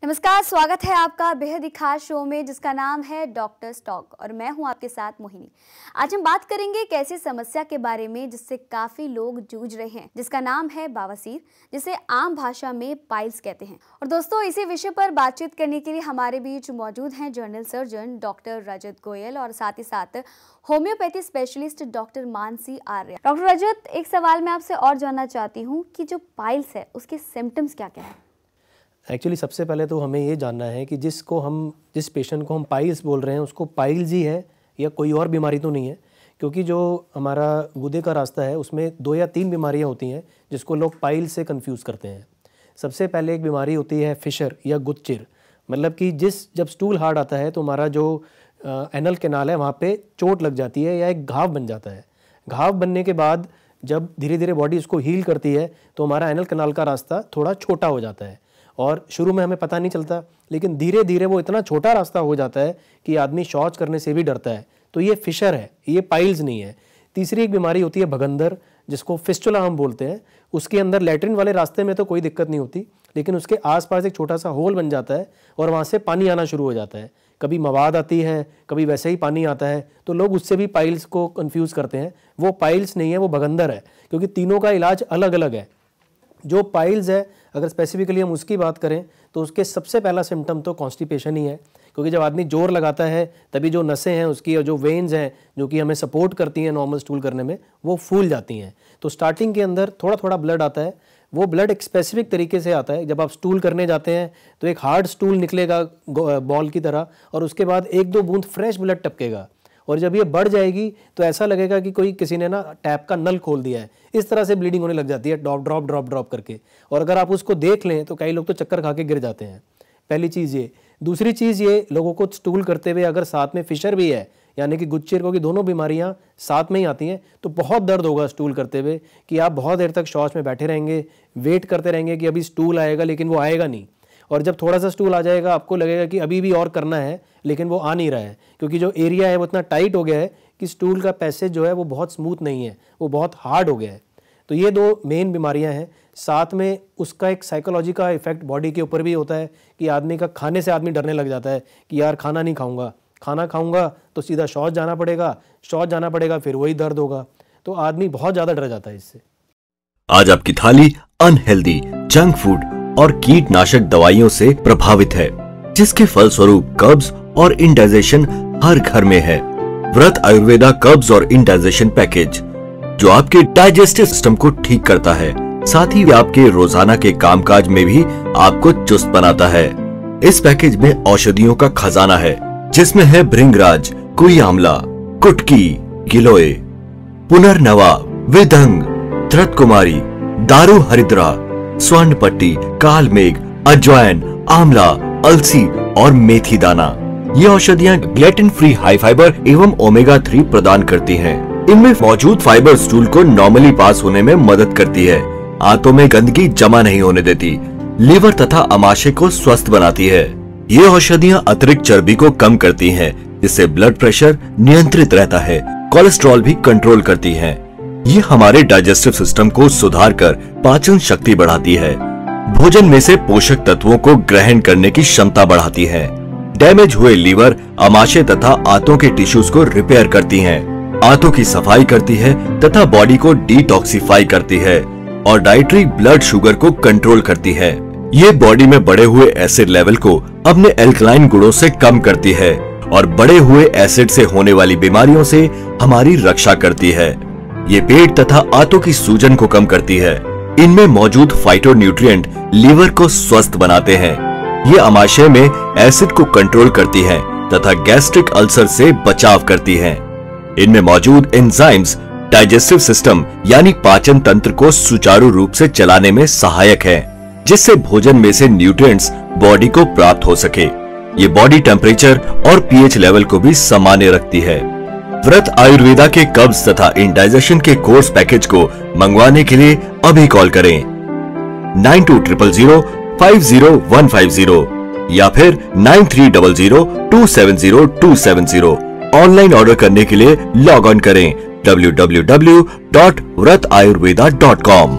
नमस्कार, स्वागत है आपका बेहद ही खास शो में जिसका नाम है डॉक्टर्स टॉक और मैं हूं आपके साथ मोहिनी। आज हम बात करेंगे एक ऐसी समस्या के बारे में जिससे काफी लोग जूझ रहे हैं, जिसका नाम है बवासीर, जिसे आम भाषा में पाइल्स कहते हैं। और दोस्तों, इसी विषय पर बातचीत करने के लिए हमारे बीच मौजूद हैं जनरल सर्जन डॉक्टर रजत गोयल और साथ ही साथ होम्योपैथी स्पेशलिस्ट डॉक्टर मानसी आर्य। डॉक्टर रजत, एक सवाल मैं आपसे और जानना चाहती हूँ कि जो पाइल्स है उसके सिम्टम्स क्या क्या है? एक्चुअली सबसे पहले तो हमें ये जानना है कि जिस पेशेंट को हम पाइल्स बोल रहे हैं उसको पाइल्स ही है या कोई और बीमारी तो नहीं है, क्योंकि जो हमारा गुदे का रास्ता है उसमें 2 या 3 बीमारियां होती हैं जिसको लोग पाइल्स से कंफ्यूज करते हैं। सबसे पहले एक बीमारी होती है फिशर या गुदचिर, मतलब कि जब स्टूल हार्ड आता है तो हमारा जो एनल कैनाल है वहाँ पे चोट लग जाती है या एक घाव बन जाता है। घाव बनने के बाद जब धीरे धीरे बॉडी उसको हील करती है तो हमारा एनल कैनाल का रास्ता थोड़ा छोटा हो जाता है और शुरू में हमें पता नहीं चलता, लेकिन धीरे धीरे वो इतना छोटा रास्ता हो जाता है कि आदमी शौच करने से भी डरता है। तो ये फिशर है, ये पाइल्स नहीं है। तीसरी एक बीमारी होती है भगंदर, जिसको फिस्टुला हम बोलते हैं। उसके अंदर लैट्रिन वाले रास्ते में तो कोई दिक्कत नहीं होती, लेकिन उसके आसपास एक छोटा सा होल बन जाता है और वहाँ से पानी आना शुरू हो जाता है। कभी मवाद आती है, कभी वैसे ही पानी आता है, तो लोग उससे भी पाइल्स को कन्फ्यूज़ करते हैं। वो पाइल्स नहीं है, वो भगंदर है, क्योंकि तीनों का इलाज अलग अलग है। जो पाइल्स है, अगर स्पेसिफिकली हम उसकी बात करें तो उसके सबसे पहला सिम्टम तो कॉन्स्टिपेशन ही है, क्योंकि जब आदमी जोर लगाता है तभी जो नसें हैं उसकी और जो वेन्स हैं जो कि हमें सपोर्ट करती हैं नॉर्मल स्टूल करने में, वो फूल जाती हैं। तो स्टार्टिंग के अंदर थोड़ा थोड़ा ब्लड आता है। वो ब्लड एक स्पेसिफिक तरीके से आता है। जब आप स्टूल करने जाते हैं तो एक हार्ड स्टूल निकलेगा बॉल की तरह और उसके बाद 1-2 बूंद फ्रेश ब्लड टपकेगा, और जब ये बढ़ जाएगी तो ऐसा लगेगा कि किसी ने ना टैप का नल खोल दिया है। इस तरह से ब्लीडिंग होने लग जाती है, ड्रॉप करके। और अगर आप उसको देख लें तो कई लोग तो चक्कर खा के गिर जाते हैं। पहली चीज़ ये। दूसरी चीज़ ये, लोगों को स्टूल करते हुए अगर साथ में फिशर भी है, यानी कि गुदचिर को, कि दोनों बीमारियां साथ में ही आती हैं, तो बहुत दर्द होगा स्टूल करते हुए कि आप बहुत देर तक शौच में बैठे रहेंगे, वेट करते रहेंगे कि अभी स्टूल आएगा, लेकिन वो आएगा नहीं। और जब थोड़ा सा स्टूल आ जाएगा आपको लगेगा कि अभी भी और करना है, लेकिन वो आ नहीं रहा है, क्योंकि जो एरिया है वो इतना टाइट हो गया है कि स्टूल का पैसेज जो है वो बहुत स्मूथ नहीं है, वो बहुत हार्ड हो गया है। तो ये 2 मेन बीमारियां हैं। साथ में उसका एक साइकोलॉजी का इफेक्ट बॉडी के ऊपर भी होता है कि आदमी का खाने से आदमी डरने लग जाता है कि यार खाना नहीं खाऊंगा, खाना खाऊंगा तो सीधा शौच जाना पड़ेगा, फिर वही दर्द होगा। तो आदमी बहुत ज़्यादा डर जाता है इससे। आज आपकी थाली अनहेल्दी, जंक फूड और कीटनाशक दवाइयों से प्रभावित है, जिसके फलस्वरूप कब्ज और इंडाइजेशन हर घर में है। व्रत आयुर्वेदा कब्ज और इंडाइजेशन पैकेज, जो आपके डाइजेस्टिव सिस्टम को ठीक करता है, साथ ही आपके रोजाना के कामकाज में भी आपको चुस्त बनाता है। इस पैकेज में औषधियों का खजाना है, जिसमें है भृंगराज, कुई आंवला, कुटकी, गिलोय, पुनर्नवा, विदंग, धृतकुमारी, दारू हरिद्रा, स्वर्ण पट्टी, काल मेघ, अजवाइन, आंवला, अलसी और मेथी दाना। ये औषधियाँ ग्लूटेन फ्री, हाई फाइबर एवं ओमेगा 3 प्रदान करती हैं। इनमें मौजूद फाइबर स्टूल को नॉर्मली पास होने में मदद करती है, आंतों में गंदगी जमा नहीं होने देती, लीवर तथा अमाशय को स्वस्थ बनाती है। ये औषधियाँ अतिरिक्त चर्बी को कम करती हैं, जिससे ब्लड प्रेशर नियंत्रित रहता है, कोलेस्ट्रॉल भी कंट्रोल करती हैं। ये हमारे डाइजेस्टिव सिस्टम को सुधार कर पाचन शक्ति बढ़ाती है, भोजन में से पोषक तत्वों को ग्रहण करने की क्षमता बढ़ाती है, डैमेज हुए लीवर, अमाशय तथा आंतों के टिश्यूज को रिपेयर करती हैं, आंतों की सफाई करती है तथा बॉडी को डिटॉक्सिफाई करती है और डाइटरी ब्लड शुगर को कंट्रोल करती है। ये बॉडी में बढ़े हुए एसिड लेवल को अपने एल्कलाइन गुणों से कम करती है और बढ़े हुए एसिड से होने वाली बीमारियों से हमारी रक्षा करती है। ये पेट तथा आंतों की सूजन को कम करती है। इनमें मौजूद फाइटोन्यूट्रिएंट लीवर को स्वस्थ बनाते हैं। ये अमाशय में एसिड को कंट्रोल करती है तथा गैस्ट्रिक अल्सर से बचाव करती है। इनमें मौजूद एंजाइम्स डाइजेस्टिव सिस्टम यानी पाचन तंत्र को सुचारू रूप से चलाने में सहायक है, जिससे भोजन में से न्यूट्रिएंट्स बॉडी को प्राप्त हो सके। ये बॉडी टेम्परेचर और पीएच लेवल को भी सामान्य रखती है। व्रत आयुर्वेदा के कब्ज तथा इंडाइजेशन के कोर्स पैकेज को मंगवाने के लिए अभी कॉल करें 9200050150 या फिर 9300270270। ऑनलाइन ऑर्डर करने के लिए लॉग ऑन करें www.vrathayurveda.com।